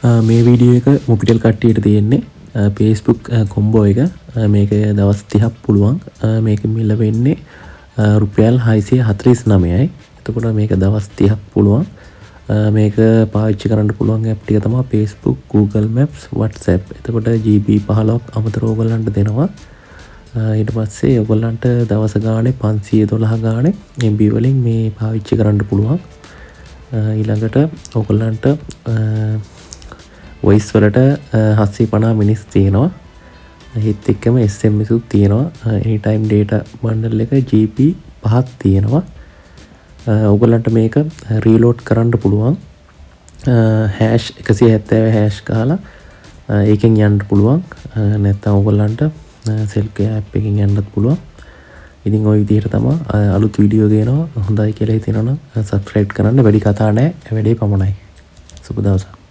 මේ වීඩියෝ එක මොබිටෙල් කට්ටියට තියෙන්නේ Facebook කොම්බෝ එක. මේක දවස් 30ක් පුළුවන්. මේක මිල වෙන්නේ රුපියල් 649යි. එතකොට මේක දවස් 30ක් පුළුවන්. මේක පාවිච්චි කරන්න පුළුවන් ඇප් ටික තමයි Facebook, Google Maps, WhatsApp. එතකොට GB 15ක් අමතරව ඔයගලන්ට දෙනවා. ඊට පස්සේ ඔයගලන්ට දවස ගානේ 512 ගානේ MB වලින් මේ පාවිච්චි කරන්න පුළුවන්. ඊළඟට ඔයගලන්ට වොයිස් වලට 750 මිනිස් තියෙනවා. ඒත් එක්කම SMS උත් තියෙනවා. anytime data bundle එක GB 5ක් තියෙනවා. ඔයගලන්ට මේක රීලෝඩ් කරන්න පුළුවන්. #170 hash ගහලා ඒකෙන් යන්න පුළුවන්. නැත්නම් ඔයගලන්ට සෙල්ෆි ඇප් එකකින් යන්නත් පුළුවන්. ඉතින් ওই විදිහට තමයි අලුත් වීඩියෝ ගේනවා. හොඳයි කියලා හිතෙනවා නම් subscribe කරන්න. වැඩි කතා නැහැ. වැඩේ පමණයි. සුබ දවසක්.